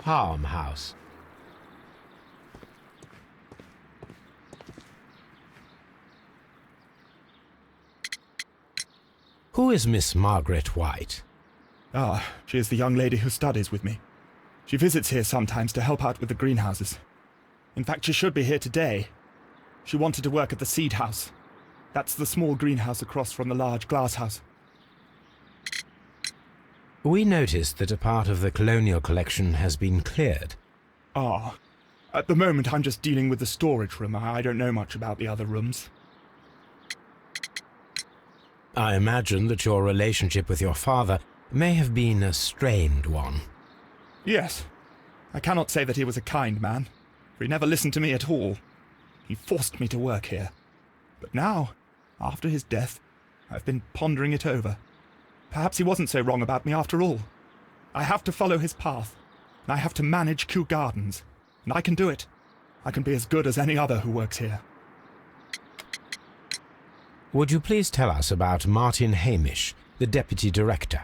farmhouse. Who is Miss Margaret White? Ah, she is the young lady who studies with me. She visits here sometimes to help out with the greenhouses. In fact, she should be here today. She wanted to work at the seed house. That's the small greenhouse across from the large glass house. We noticed that a part of the colonial collection has been cleared. Ah, at the moment I'm just dealing with the storage room. I don't know much about the other rooms. I imagine that your relationship with your father may have been a strained one. Yes. I cannot say that he was a kind man, for he never listened to me at all. He forced me to work here. But now, after his death, I've been pondering it over. Perhaps he wasn't so wrong about me after all. I have to follow his path, and I have to manage Kew Gardens, and I can do it. I can be as good as any other who works here. Would you please tell us about Martin Hamish, the deputy director?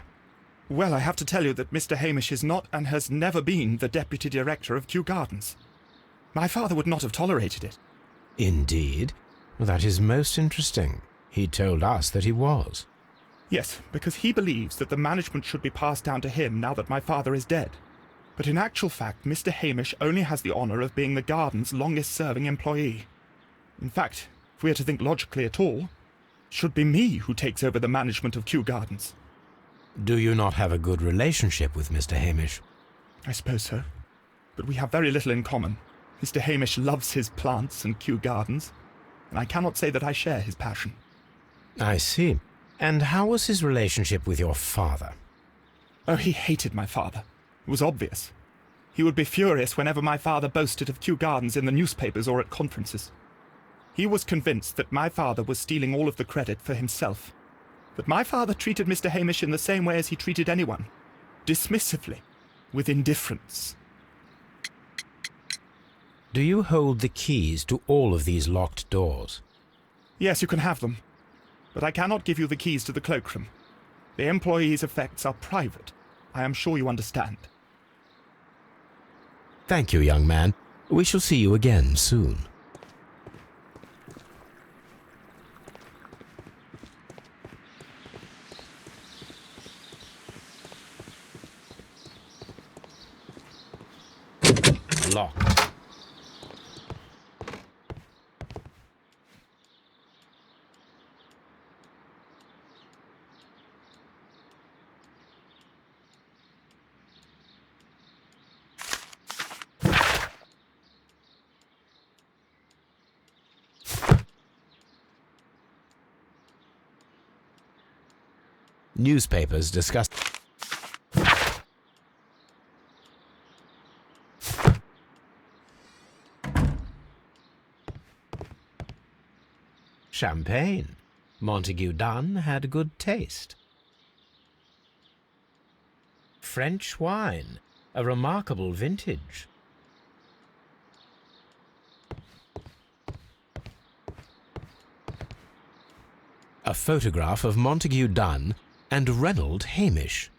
Well, I have to tell you that Mr. Hamish is not and has never been the deputy director of Kew Gardens. My father would not have tolerated it. Indeed? That is most interesting. He told us that he was. Yes, because he believes that the management should be passed down to him now that my father is dead. But in actual fact, Mr. Hamish only has the honour of being the garden's longest-serving employee. In fact, if we are to think logically at all, it should be me who takes over the management of Kew Gardens. Do you not have a good relationship with Mr. Hamish? I suppose so. But we have very little in common. Mr. Hamish loves his plants and Kew Gardens, and I cannot say that I share his passion. I see. And how was his relationship with your father? Oh, he hated my father. It was obvious. He would be furious whenever my father boasted of Kew Gardens in the newspapers or at conferences. He was convinced that my father was stealing all of the credit for himself. But my father treated Mr. Hamish in the same way as he treated anyone, dismissively, with indifference. Do you hold the keys to all of these locked doors? Yes, you can have them. But I cannot give you the keys to the cloakroom. The employees' effects are private. I am sure you understand. Thank you, young man. We shall see you again soon. Locked. Newspapers discuss. Champagne. Montague Dunn had good taste. French wine. A remarkable vintage. A photograph of Montague Dunn and Reynold Hamish.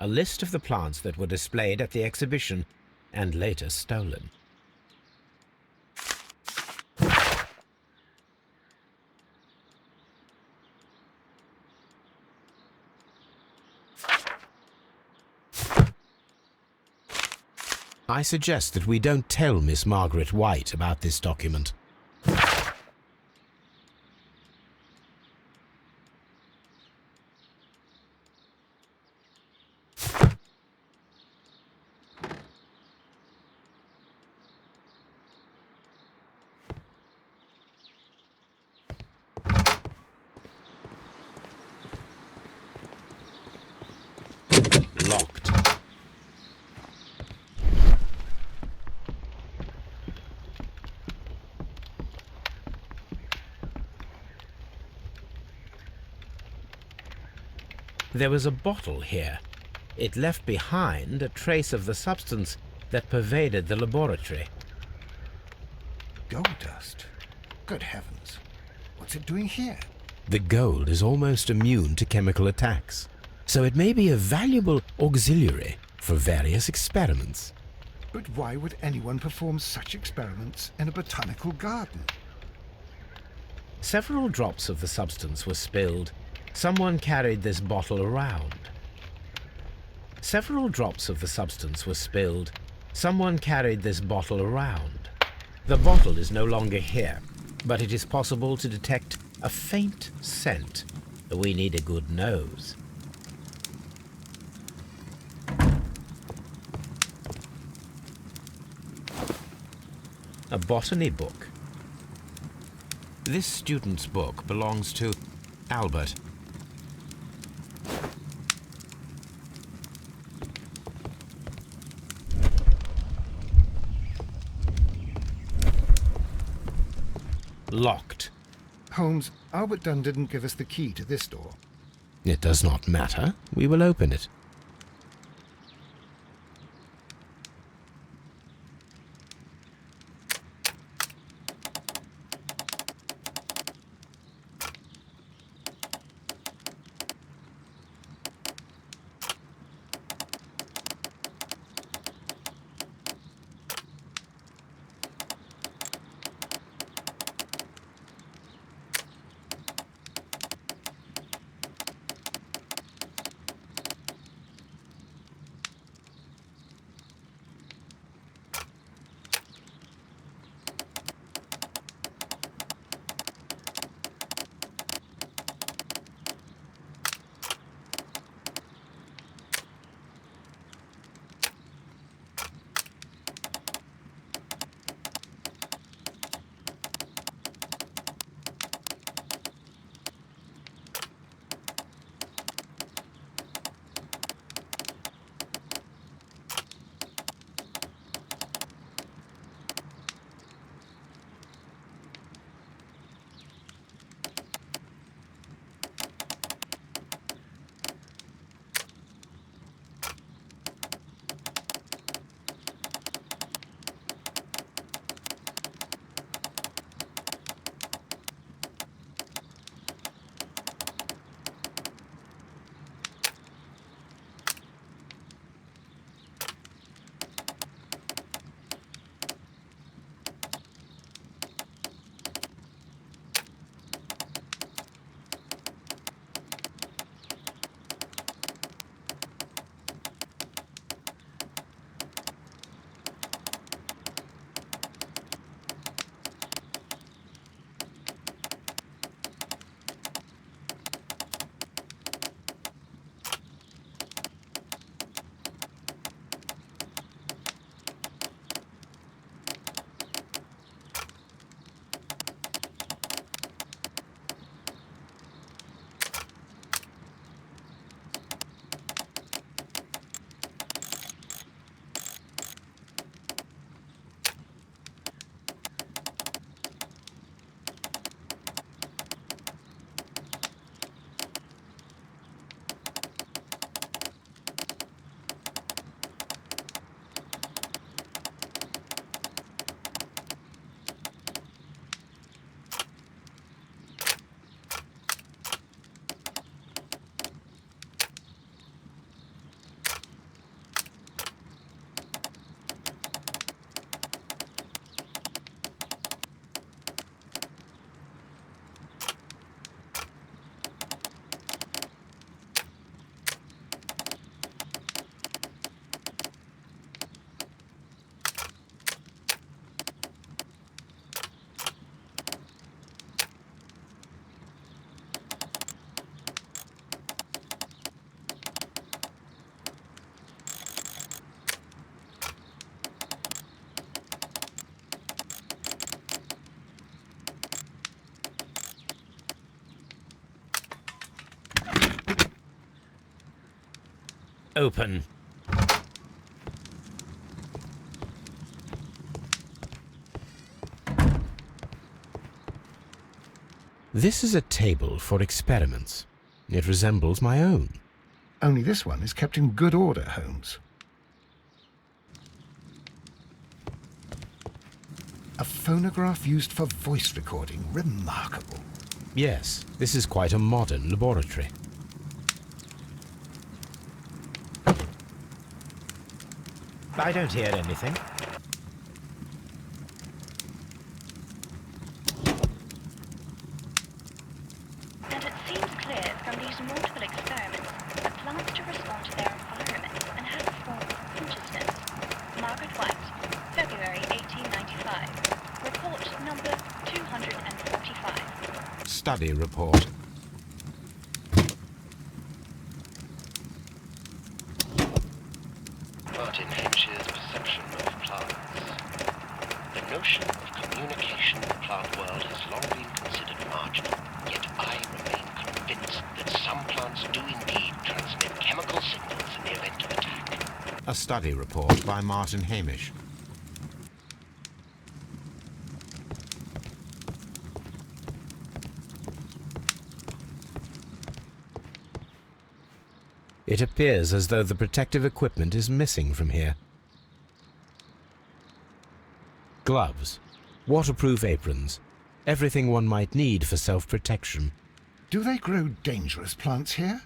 a list of the plants that were displayed at the exhibition and later stolen. I suggest that we don't tell Miss Margaret White about this document. Locked. There was a bottle here. It left behind a trace of the substance that pervaded the laboratory. Gold dust? Good heavens. What's it doing here? The gold is almost immune to chemical attacks, so it may be a valuable auxiliary for various experiments. But why would anyone perform such experiments in a botanical garden? Several drops of the substance were spilled. Someone carried this bottle around. Several drops of the substance were spilled. Someone carried this bottle around. The bottle is no longer here, but it is possible to detect a faint scent. We need a good nose. A botany book. This student's book belongs to Albert. Locked. Holmes, Albert Dunn didn't give us the key to this door. It does not matter. We will open it. Open. This is a table for experiments. It resembles my own. Only this one is kept in good order, Holmes. A phonograph used for voice recording. Remarkable. Yes, this is quite a modern laboratory. I don't hear anything. And it seems clear from these multiple experiments that plants to respond to their environment and have a form of consciousness. Margaret White, February 1895. Report number 245. Study report. Martin Hamish's perception of plants. The notion of communication in the plant world has long been considered marginal, yet I remain convinced that some plants do indeed transmit chemical signals in the event of attack. A study report by Martin Hamish. It appears as though the protective equipment is missing from here. Gloves, waterproof aprons, everything one might need for self-protection. Do they grow dangerous plants here?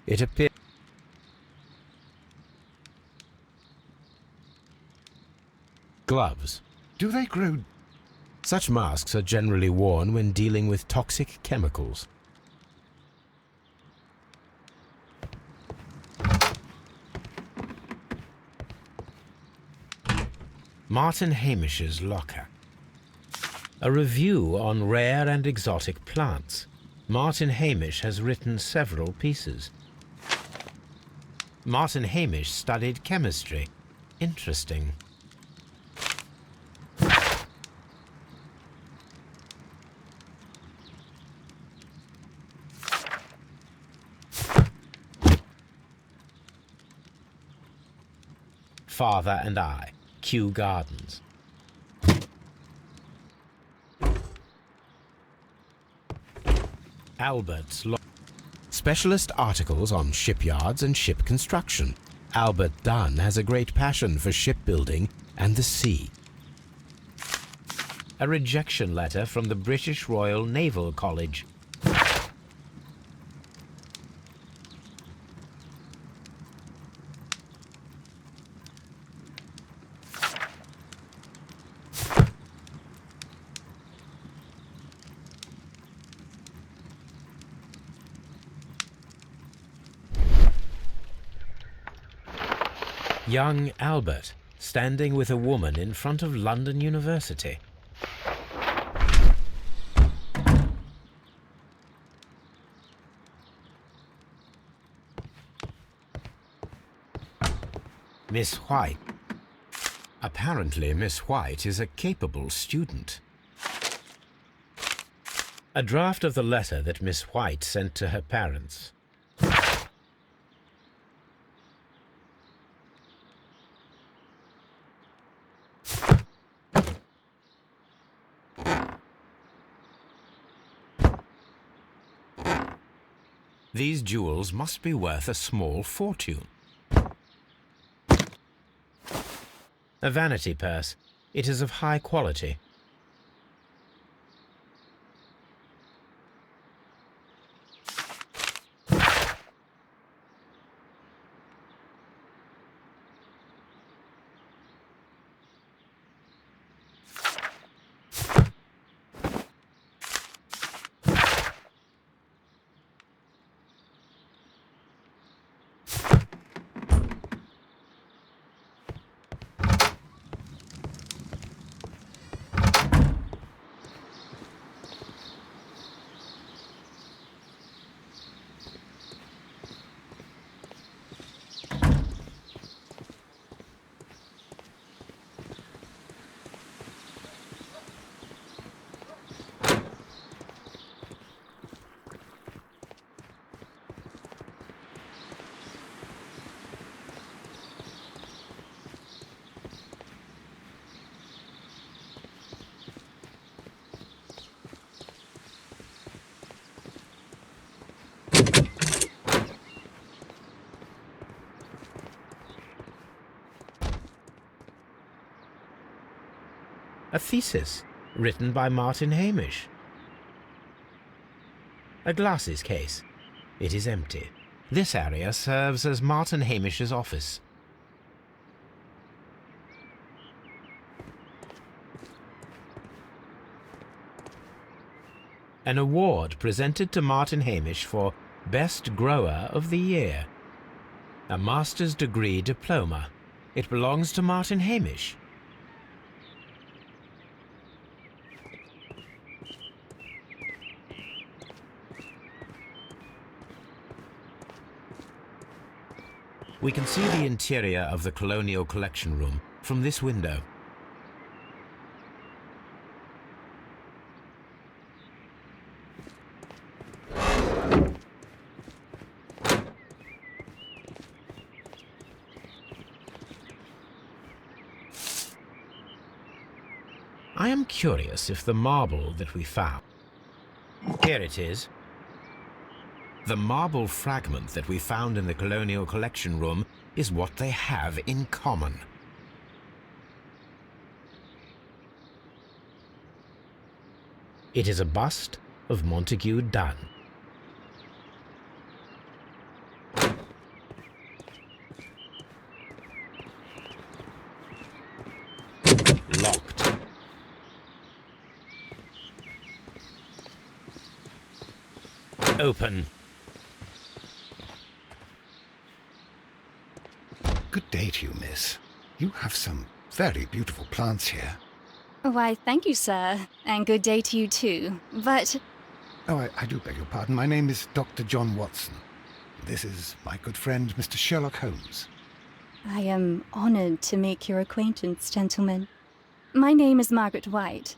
It appears gloves. Do they grow... Such masks are generally worn when dealing with toxic chemicals. Martin Hamish's locker. A review on rare and exotic plants. Martin Hamish has written several pieces. Martin Hamish studied chemistry. Interesting. Father and I, Kew Gardens. Albert's specialist articles on shipyards and ship construction. Albert Dunn has a great passion for shipbuilding and the sea. A rejection letter from the British Royal Naval College. Young Albert, standing with a woman in front of London University. Miss White. Apparently, Miss White is a capable student. A draft of the letter that Miss White sent to her parents. These jewels must be worth a small fortune. A vanity purse. It is of high quality. A thesis written by Martin Hamish. A glasses case. It is empty. This area serves as Martin Hamish's office. An award presented to Martin Hamish for Best Grower of the Year. A master's degree diploma. It belongs to Martin Hamish. We can see the interior of the Colonial Collection Room from this window. I am curious if the marble that we found... Here it is. The marble fragment that we found in the Colonial Collection Room is what they have in common. It is a bust of Montague Dunn. Locked. Open. Good day to you, miss. You have some very beautiful plants here. Why, thank you, sir. And good day to you, too. But... Oh, I do beg your pardon. My name is Dr. John Watson. This is my good friend, Mr. Sherlock Holmes. I am honored to make your acquaintance, gentlemen. My name is Margaret White.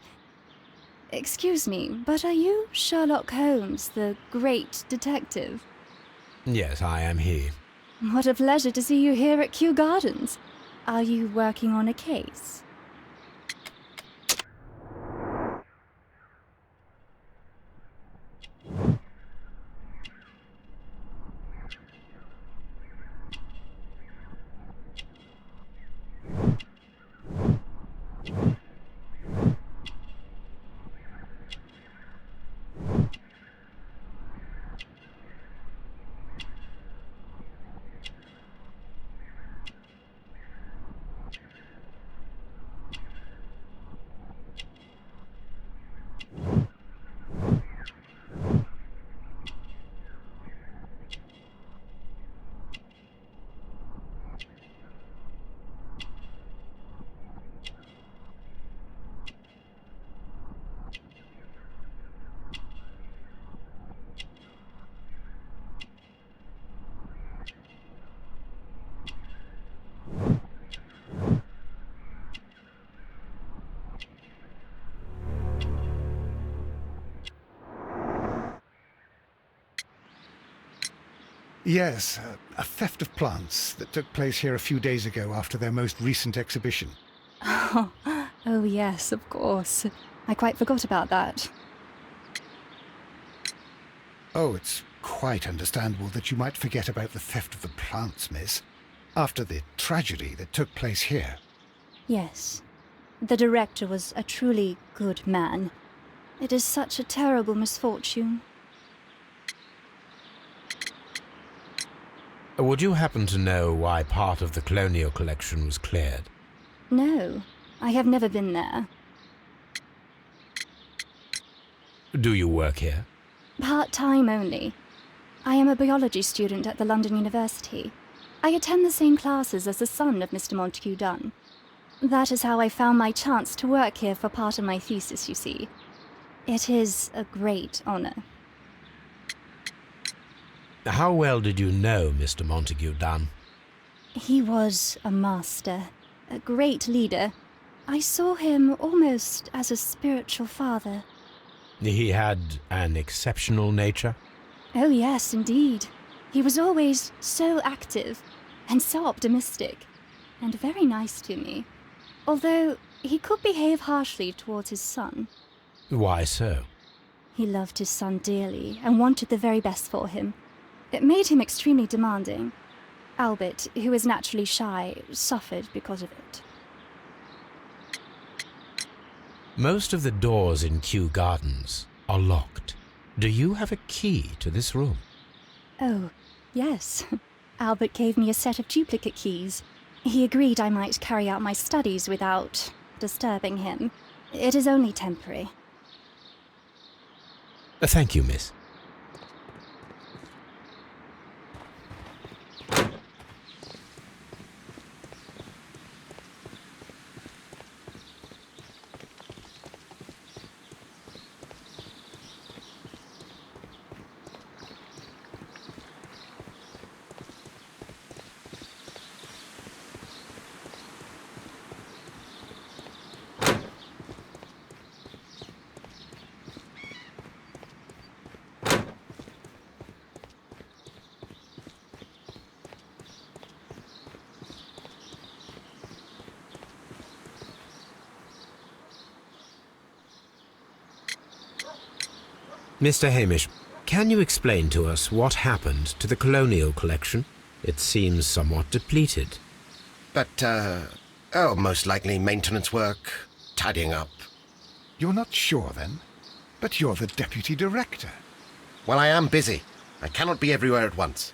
Excuse me, but are you Sherlock Holmes, the great detective? Yes, I am he. What a pleasure to see you here at Kew Gardens. Are you working on a case? Yes, a theft of plants that took place here a few days ago after their most recent exhibition. Oh yes, of course. I quite forgot about that. Oh, it's quite understandable that you might forget about the theft of the plants, miss, after the tragedy that took place here. Yes. The director was a truly good man. It is such a terrible misfortune. Would you happen to know why part of the Colonial Collection was cleared? No, I have never been there. Do you work here? Part-time only. I am a biology student at the London University. I attend the same classes as the son of Mr. Montague Dunn. That is how I found my chance to work here for part of my thesis, you see. It is a great honor. How well did you know Mr. Montague Dunn? He was a master, a great leader. I saw him almost as a spiritual father. He had an exceptional nature? Oh yes, indeed. He was always so active and so optimistic, and very nice to me. Although he could behave harshly towards his son. Why so? He loved his son dearly and wanted the very best for him. It made him extremely demanding. Albert, who is naturally shy, suffered because of it. Most of the doors in Kew Gardens are locked. Do you have a key to this room? Oh, yes. Albert gave me a set of duplicate keys. He agreed I might carry out my studies without disturbing him. It is only temporary. Thank you, miss. Mr. Hamish, can you explain to us what happened to the colonial collection? It seems somewhat depleted. But, most likely maintenance work, tidying up. You're not sure, then? But you're the deputy director. Well, I am busy. I cannot be everywhere at once.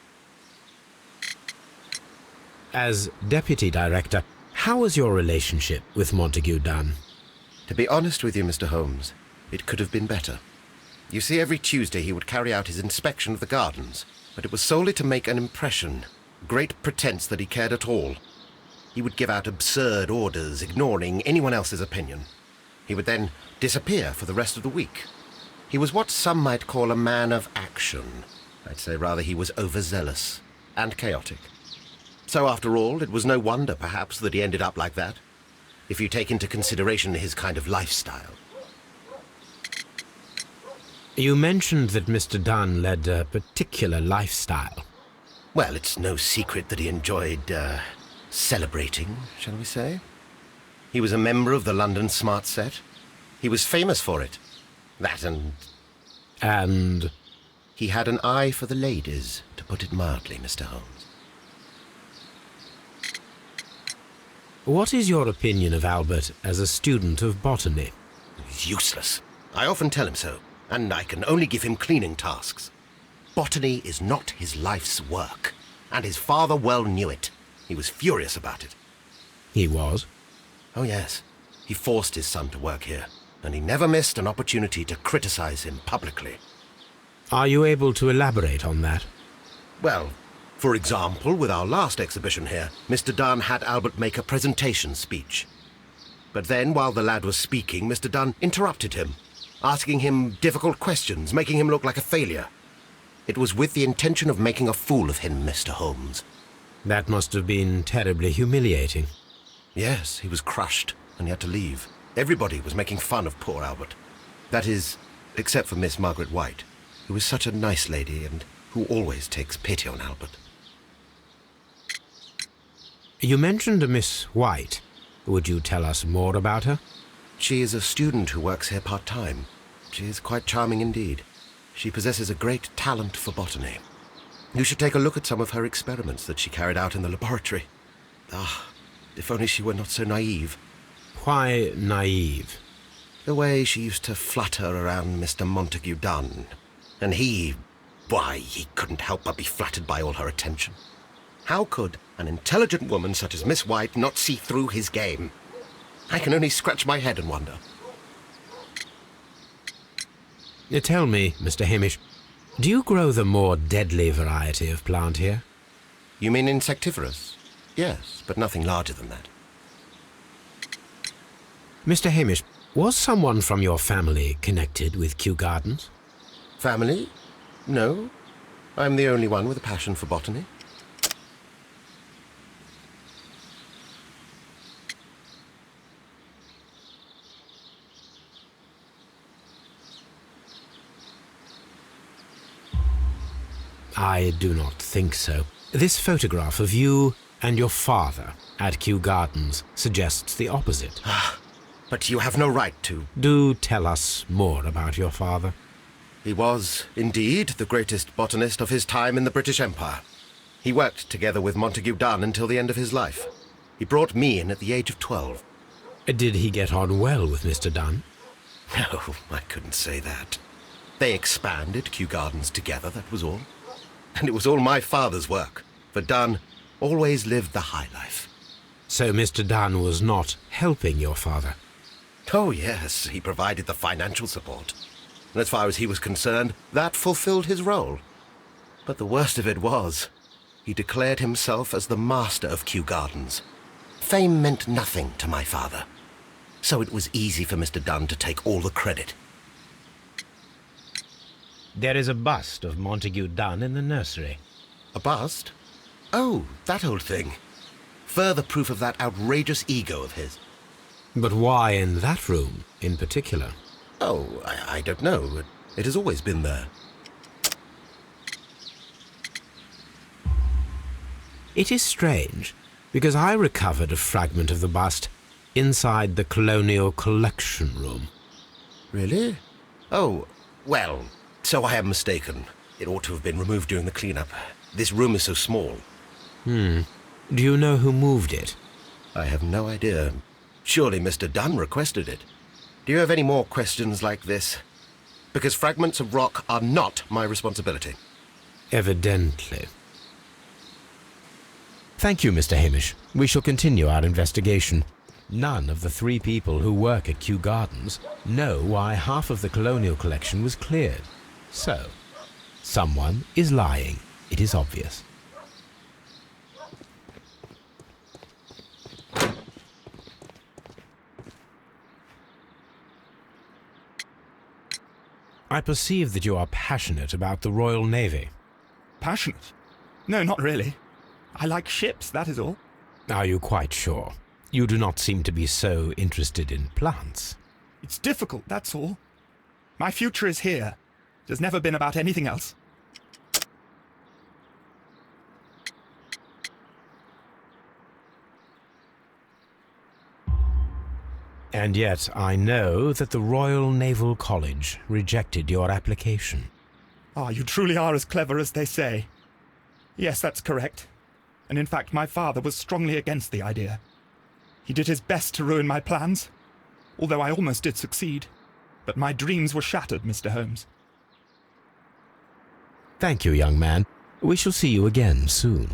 As deputy director, how was your relationship with Montague Dunn? To be honest with you, Mr. Holmes, it could have been better. You see, every Tuesday he would carry out his inspection of the gardens, but it was solely to make an impression, great pretense that he cared at all. He would give out absurd orders, ignoring anyone else's opinion. He would then disappear for the rest of the week. He was what some might call a man of action. I'd say rather he was overzealous and chaotic. So after all, it was no wonder, perhaps, that he ended up like that, if you take into consideration his kind of lifestyle. You mentioned that Mr. Dunn led a particular lifestyle. Well, it's no secret that he enjoyed, celebrating, shall we say. He was a member of the London Smart Set. He was famous for it. That and... And? He had an eye for the ladies, to put it mildly, Mr. Holmes. What is your opinion of Albert as a student of botany? He's useless. I often tell him so, and I can only give him cleaning tasks. Botany is not his life's work, and his father well knew it. He was furious about it. He was? Oh, yes. He forced his son to work here, and he never missed an opportunity to criticize him publicly. Are you able to elaborate on that? Well, for example, with our last exhibition here, Mr. Dunn had Albert make a presentation speech. But then, while the lad was speaking, Mr. Dunn interrupted him, asking him difficult questions, making him look like a failure. It was with the intention of making a fool of him, Mr. Holmes. That must have been terribly humiliating. Yes, he was crushed, and he had to leave. Everybody was making fun of poor Albert. That is, except for Miss Margaret White, who is such a nice lady and who always takes pity on Albert. You mentioned a Miss White. Would you tell us more about her? She is a student who works here part-time. She is quite charming indeed. She possesses a great talent for botany. You should take a look at some of her experiments that she carried out in the laboratory. Ah, if only she were not so naive. Why naive? The way she used to flutter around Mr. Montague Dunn. And he couldn't help but be flattered by all her attention. How could an intelligent woman such as Miss White not see through his game? I can only scratch my head and wonder. Tell me, Mr. Hamish, do you grow the more deadly variety of plant here? You mean insectivorous? Yes, but nothing larger than that. Mr. Hamish, was someone from your family connected with Kew Gardens? Family? No. I'm the only one with a passion for botany. I do not think so. This photograph of you and your father at Kew Gardens suggests the opposite. But you have no right to. Do tell us more about your father. He was, indeed, the greatest botanist of his time in the British Empire. He worked together with Montague Dunn until the end of his life. He brought me in at the age of 12. Did he get on well with Mr. Dunn? No, I couldn't say that. They expanded Kew Gardens together, that was all. And it was all my father's work, for Dunn always lived the high life. So Mr. Dunn was not helping your father? Oh, yes, he provided the financial support. And as far as he was concerned, that fulfilled his role. But the worst of it was, he declared himself as the master of Kew Gardens. Fame meant nothing to my father, so it was easy for Mr. Dunn to take all the credit. There is a bust of Montague Dunn in the nursery. A bust? Oh, that old thing. Further proof of that outrageous ego of his. But why in that room, in particular? Oh, I don't know. It has always been there. It is strange, because I recovered a fragment of the bust inside the Colonial Collection Room. Really? Oh, well, so I am mistaken. It ought to have been removed during the cleanup. This room is so small. Do you know who moved it? I have no idea. Surely Mr. Dunn requested it. Do you have any more questions like this? Because fragments of rock are not my responsibility. Evidently. Thank you, Mr. Hamish. We shall continue our investigation. None of the 3 people who work at Kew Gardens know why half of the colonial collection was cleared. So, someone is lying. It is obvious. I perceive that you are passionate about the Royal Navy. Passionate? No, not really. I like ships, that is all. Are you quite sure? You do not seem to be so interested in plants. It's difficult, that's all. My future is here. It has never been about anything else. And yet I know that the Royal Naval College rejected your application. Ah, you truly are as clever as they say. Yes, that's correct. And in fact, my father was strongly against the idea. He did his best to ruin my plans, although I almost did succeed. But my dreams were shattered, Mr. Holmes. Thank you, young man. We shall see you again soon.